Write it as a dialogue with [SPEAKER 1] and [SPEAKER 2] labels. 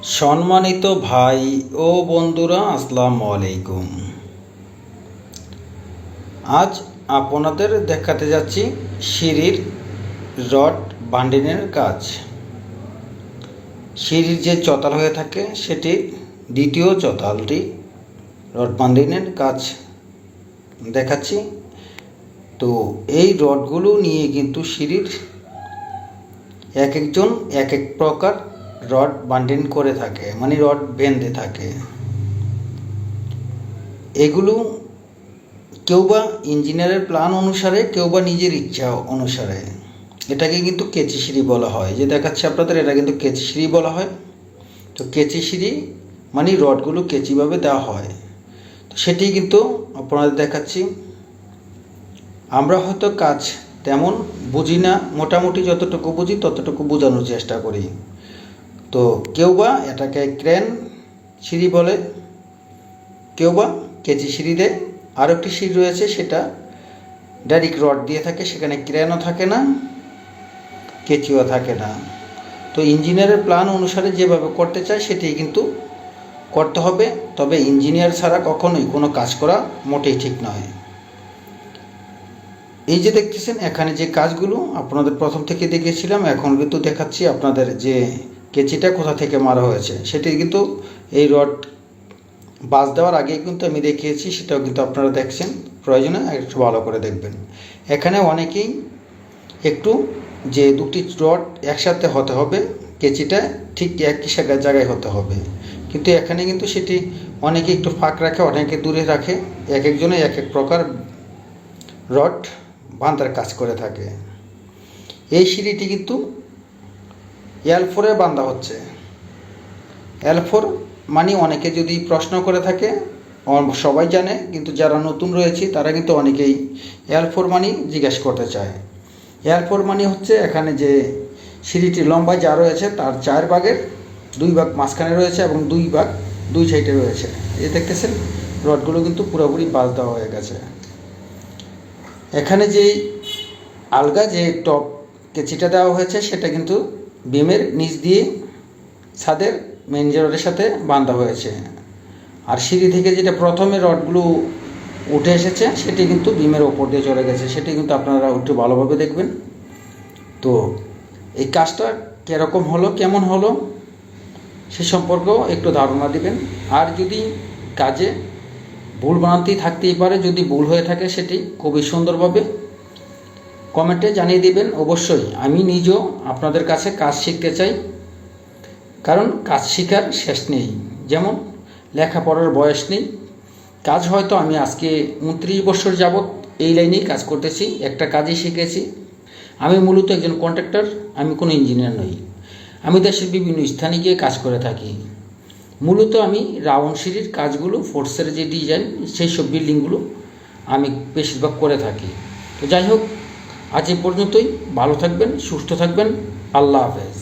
[SPEAKER 1] সম্মানিত ভাই ও বন্ধুরা, আসসালামু আলাইকুম। আজ আপনাদের দেখাতে যাচ্ছি সিঁড়ির রড বান্ডিংয়ের কাজ। সিঁড়ির যে চতাল হয়ে থাকে সেটি দ্বিতীয় চতালটি রড বান্ডিংয়ের কাজ দেখাচ্ছি। তো এই রডগুলো নিয়ে কিন্তু সিঁড়ির এক একজন এক এক প্রকার রড বান্ডিং করে থাকে, মানে রড বেঁধে থাকে। এগুলো কেউ বা ইঞ্জিনিয়ারের প্ল্যান অনুসারে, কেউ বা নিজের ইচ্ছা অনুসারে। এটাকে কিন্তু কেচি সিঁড়ি বলা হয়। যে দেখাচ্ছে আপনাদের, এটা কিন্তু কেচি সিঁড়ি বলা হয়। তো কেচি সিঁড়ি মানে রডগুলো কেচিভাবে দেওয়া হয়। তো সেটি কিন্তু আপনাদের দেখাচ্ছি। আমরা হয়তো কাজ তেমন বুঝি না, মোটামুটি যতটুকু বুঝি ততটুকু বোঝানোর চেষ্টা করি। তো কেউ বা এটাকে ক্রেন সিঁড়ি বলে, কেউ বা কেচি সিঁড়ি দেয়। আরও একটি সিঁড়ি রয়েছে, সেটা ডাইরেক্ট রড দিয়ে থাকে, সেখানে ক্রেনও থাকে না, কেচিও থাকে না। তো ইঞ্জিনিয়ারের প্ল্যান অনুসারে যেভাবে করতে চায় সেটি কিন্তু করতে হবে। তবে ইঞ্জিনিয়ার ছাড়া কখনোই কোনো কাজ করা মোটেই ঠিক নয়। এই যে দেখতেছেন এখানে যে কাজগুলো আপনাদের প্রথম থেকে দেখিয়েছিলাম, এখন কিন্তু দেখাচ্ছি আপনাদের যে কেচিটা কোথা থেকে মারা হয়েছে। সেটি কিন্তু এই রড বাস দেওয়ার আগে কিন্তু আমি দেখিয়েছি, সেটাও কিন্তু আপনারা দেখছেন। প্রয়োজনে একটু ভালো করে দেখবেন। এখানে অনেকেই একটু যে দুটি রড একসাথে হতে হবে, কেচিটা ঠিক একই জায়গায় হতে হবে, কিন্তু এখানে কিন্তু সেটি অনেকে একটু ফাঁক রাখে, অনেকে দূরে রাখে। এক একজনে এক এক প্রকার রড বাঁধার কাজ করে থাকে। এই সিঁড়িটি কিন্তু L4 বাঁধা হচ্ছে। L4 মানে অনেকে যদি প্রশ্ন করে থাকে, সবাই জানে, কিন্তু যারা নতুন রয়েছে তারা কিন্তু অনেকেই L4 মানে জিজ্ঞেস করতে চায়। L4 মানে হচ্ছে এখানে যে সিঁড়িটি লম্বায় যা রয়েছে তার 4 ভাগের 2 ভাগ মাঝখানে রয়েছে এবং 2 ভাগ 2 সাইডে রয়েছে। এই দেখতেছেন রডগুলো কিন্তু পুরোপুরি বাঁধ দেওয়া হয়ে গেছে। এখানে যেই আলগা যে টপ কেচিটা দেওয়া হয়েছে সেটা কিন্তু বিমের নিচ দিয়ে ছাদের মেন যে রডের সাথে বাঁধা হয়েছে। আর সিঁড়ি থেকে যেটা প্রথমে রডগুলো উঠে এসেছে সেটি কিন্তু বিমের ওপর দিয়ে চলে গেছে। সেটি কিন্তু আপনারা একটু ভালোভাবে দেখবেন। তো এই কাজটা কীরকম হলো, কেমন হলো সে সম্পর্কেও একটু ধারণা দিবেন। আর যদি কাজে ভুল ভ্রান্তি থাকতেই পারে, যদি ভুল হয়ে থাকে সেটি খুবই সুন্দরভাবে কমেন্টে জানিয়ে দিবেন। অবশ্যই আমি নিজেও আপনাদের কাছে কাজ শিখতে চাই, কারণ কাজ শেখার শেষ নেই। যেমন লেখাপড়ার বয়স নেই। কাজ হয়তো আমি আজকে 29 বছর যাবৎ এই লাইনেই কাজ করতেছি, একটা কাজই শিখেছি। আমি মূলত একজন কন্ট্রাক্টর, আমি কোনো ইঞ্জিনিয়ার নই। আমি দেশের বিভিন্ন স্থানে গিয়ে কাজ করে থাকি। মূলত আমি রাউন্ড সিঁড়ির কাজগুলো, ফোর্সের যে ডিজাইন, সেই সব বিল্ডিংগুলো আমি বেশিরভাগ করে থাকি। তো যাই হোক, আজ এ পর্যন্তই। ভালো থাকবেন, সুস্থ থাকবেন। আল্লাহ হাফেজ।